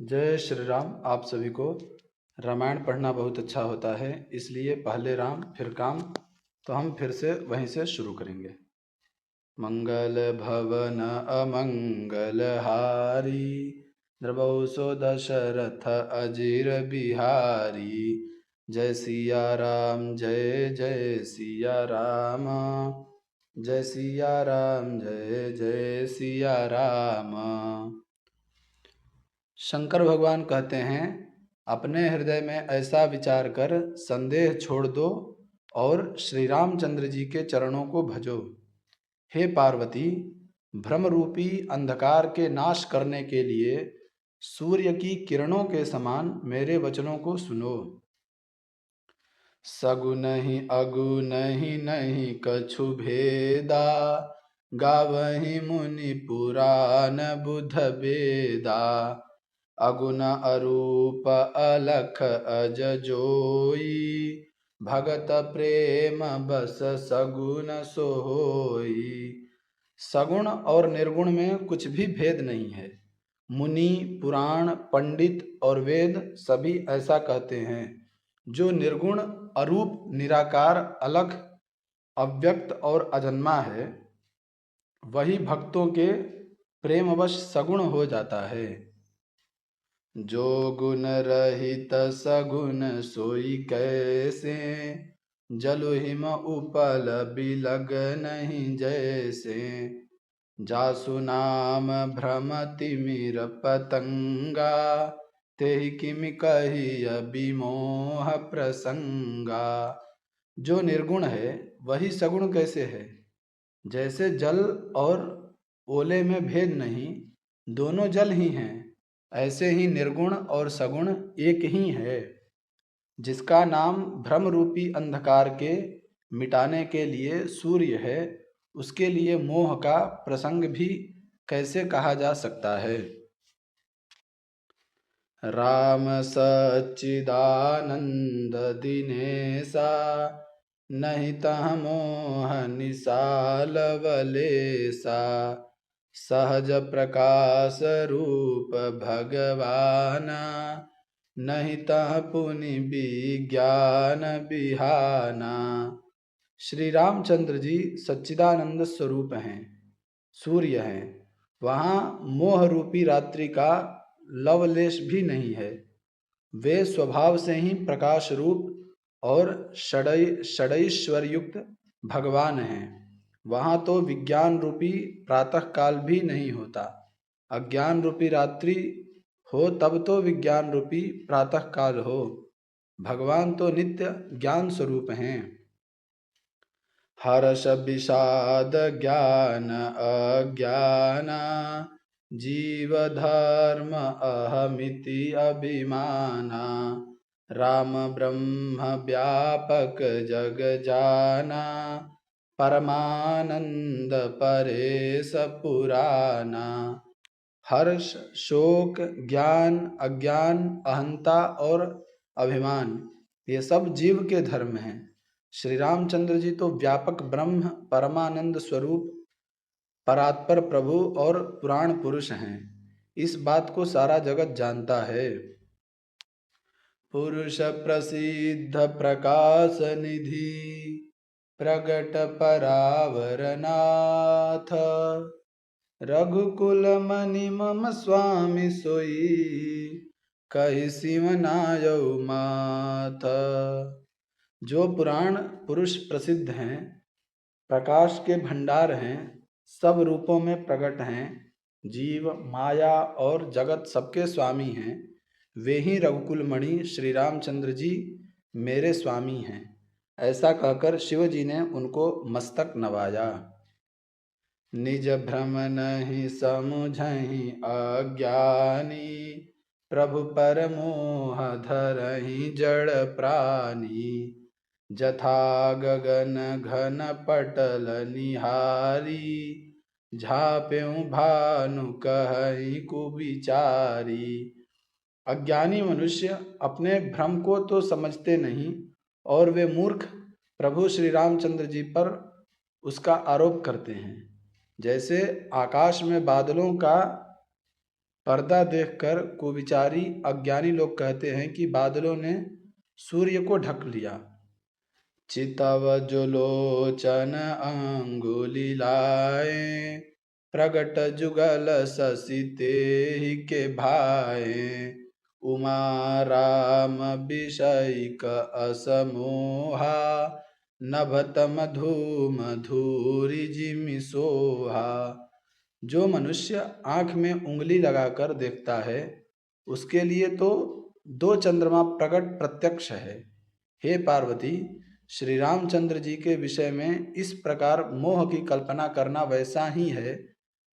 जय श्री राम। आप सभी को रामायण पढ़ना बहुत अच्छा होता है, इसलिए पहले राम फिर काम। तो हम फिर से वहीं से शुरू करेंगे। मंगल भवन अमंगल हारी, द्रवौ सो दशरथ अजीर बिहारी। जय सिया राम जय जय सिया राम, जय सिया राम जय जय सिया राम। शंकर भगवान कहते हैं, अपने हृदय में ऐसा विचार कर संदेह छोड़ दो और श्री रामचंद्र जी के चरणों को भजो। हे पार्वती, भ्रम रूपी अंधकार के नाश करने के लिए सूर्य की किरणों के समान मेरे वचनों को सुनो। सगुन ही अगुन ही नहीं कछु भेदा, गावही मुनि पुराण बुध बेदा। अगुन अरूप अलख अज जोई, भगत प्रेम बस सगुन सोई। सगुण और निर्गुण में कुछ भी भेद नहीं है। मुनि, पुराण, पंडित और वेद सभी ऐसा कहते हैं। जो निर्गुण, अरूप, निराकार, अलख, अव्यक्त और अजन्मा है, वही भक्तों के प्रेमवश सगुण हो जाता है। जो गुण रहित सगुण सोई कैसे, जलु हिम उपल बिलग नहीं जैसे। जासु नाम भ्रम तिमिर पतंगा, तेहि किमि कहिय विमोह प्रसंगा। जो निर्गुण है वही सगुण कैसे है। जैसे जल और ओले में भेद नहीं, दोनों जल ही हैं, ऐसे ही निर्गुण और सगुण एक ही है। जिसका नाम भ्रम रूपी अंधकार के मिटाने के लिए सूर्य है, उसके लिए मोह का प्रसंग भी कैसे कहा जा सकता है। राम सच्चिदानंद दिनेसा, नहीं तह मोह निसाल वलेसा। सहज प्रकाश रूप भगवाना, नहीं तह पुनि विज्ञान बिहाना। श्री रामचंद्र जी सच्चिदानंद स्वरूप हैं, सूर्य हैं। वहाँ मोह रूपी रात्रि का लवलेश भी नहीं है। वे स्वभाव से ही प्रकाश रूप और षडैश्वर युक्त भगवान हैं। वहाँ तो विज्ञान रूपी प्रातः काल भी नहीं होता। अज्ञान रूपी रात्रि हो तब तो विज्ञान रूपी प्रातः काल हो। भगवान तो नित्य ज्ञान स्वरूप हैं। हर्ष विषाद ज्ञान अज्ञाना, जीव धर्म अहमिति अभिमाना। राम ब्रह्म व्यापक जग जाना, परमानंद परेश पुराना। हर्ष, शोक, ज्ञान, अज्ञान, अहंता और अभिमान, ये सब जीव के धर्म हैं। श्री रामचंद्र जी तो व्यापक ब्रह्म, परमानंद स्वरूप, परात्पर प्रभु और पुराण पुरुष हैं। इस बात को सारा जगत जानता है। पुरुष प्रसिद्ध प्रकाश निधि, प्रगट परावर नाथ। रघुकुल मनि मम स्वामी सोई, कहि सिमनायउ माथ। जो पुराण पुरुष प्रसिद्ध हैं, प्रकाश के भंडार हैं, सब रूपों में प्रकट हैं, जीव, माया और जगत सबके स्वामी हैं, वे ही रघुकुल मणि श्री रामचंद्र जी मेरे स्वामी हैं। ऐसा कहकर शिव जी ने उनको मस्तक नवाया। निज भ्रम नहीं समुझहि अज्ञानी, प्रभु पर मोह धरहि जड़ प्राणी। जथा गगन घन पटल निहारी, झाप्यउ भानु कहहि कुविचारी। अज्ञानी मनुष्य अपने भ्रम को तो समझते नहीं और वे मूर्ख प्रभु श्री रामचंद्र जी पर उसका आरोप करते हैं। जैसे आकाश में बादलों का पर्दा देखकर कुविचारी अज्ञानी लोग कहते हैं कि बादलों ने सूर्य को ढक लिया। चितव जुलोचन अंगुली लाए, प्रगट जुगल शशि तेहि के भाए। उमा राम विषयिक असमोहा, नभत मधु मधुरि जिमि सोहा। जो मनुष्य आंख में उंगली लगाकर देखता है, उसके लिए तो 2 चंद्रमा प्रकट प्रत्यक्ष है। हे पार्वती, श्री रामचंद्र जी के विषय में इस प्रकार मोह की कल्पना करना वैसा ही है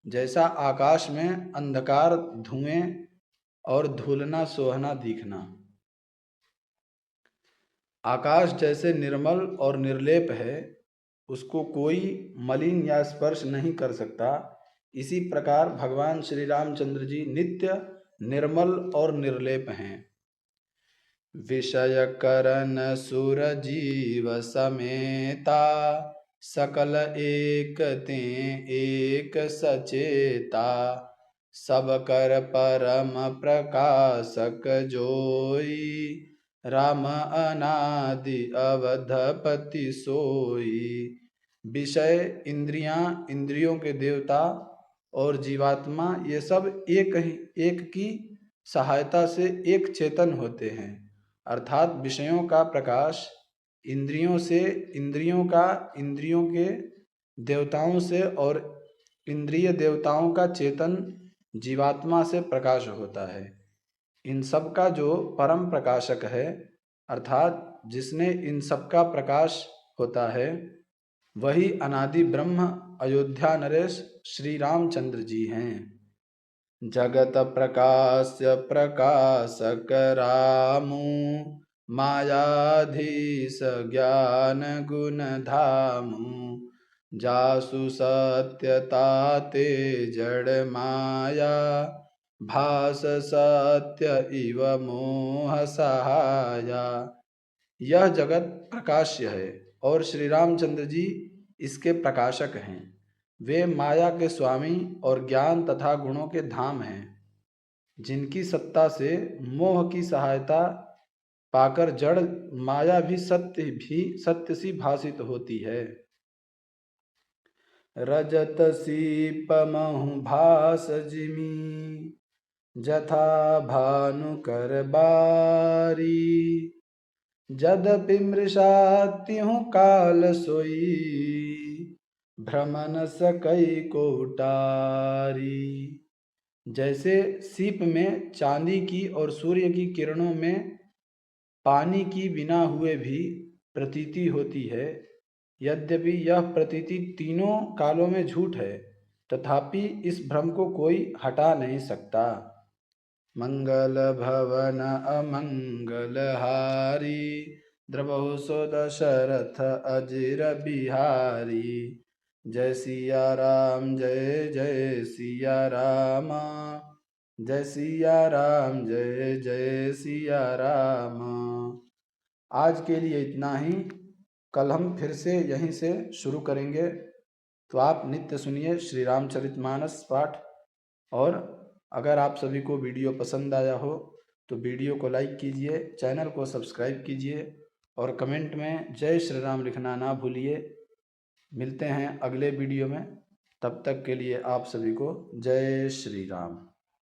जैसा आकाश में अंधकार, धुएं और धूलना सोहना दिखना। आकाश जैसे निर्मल और निर्लेप है, उसको कोई मलिन या स्पर्श नहीं कर सकता। इसी प्रकार भगवान श्री रामचंद्र जी नित्य निर्मल और निर्लेप हैं। विषय करन सुर जीव समेता, सकल एक ते एक सचेता। सब कर परम प्रकाशक जोई, राम अनादि अवधपति सोई। विषय, इंद्रियां, इंद्रियों के देवता और जीवात्मा ये सब एक की सहायता से एक चेतन होते हैं। अर्थात विषयों का प्रकाश इंद्रियों से, इंद्रियों का इंद्रियों के देवताओं से और इंद्रिय देवताओं का चेतन जीवात्मा से प्रकाश होता है। इन सब का जो परम प्रकाशक है, अर्थात जिसने इन सब का प्रकाश होता है, वही अनादि ब्रह्म अयोध्या नरेश श्री रामचंद्र जी हैं। जगत प्रकाश्य प्रकाशक रामू, मायाधीश ज्ञान गुण धामू। जासु सत्यता ते जड़ माया, भास सत्य इव मोह सहाया। यह जगत प्रकाश्य है और श्री रामचंद्र जी इसके प्रकाशक हैं। वे माया के स्वामी और ज्ञान तथा गुणों के धाम हैं, जिनकी सत्ता से मोह की सहायता पाकर जड़ माया भी सत्य सी भासित होती है। रजत सीप महु भास जिमी, जथा भानु कर बारी। जदपि मृषा त्यों काल सोई, भ्रमन सकई कोटारी। जैसे सीप में चांदी की और सूर्य की किरणों में पानी की बिना हुए भी प्रतीति होती है, यद्यपि यह प्रतीति तीनों कालों में झूठ है, तथापि इस भ्रम को कोई हटा नहीं सकता। मंगल भवन अमंगल हारी, द्रवहु सो दशरथ अजिर बिहारी। जय सिया राम जय जय सिया राम, जय सिया राम जय जय सिया राम। आज के लिए इतना ही। कल हम फिर से यहीं से शुरू करेंगे, तो आप नित्य सुनिए श्री रामचरितमानस पाठ। और अगर आप सभी को वीडियो पसंद आया हो तो वीडियो को लाइक कीजिए, चैनल को सब्सक्राइब कीजिए और कमेंट में जय श्री राम लिखना ना भूलिए। मिलते हैं अगले वीडियो में, तब तक के लिए आप सभी को जय श्री राम।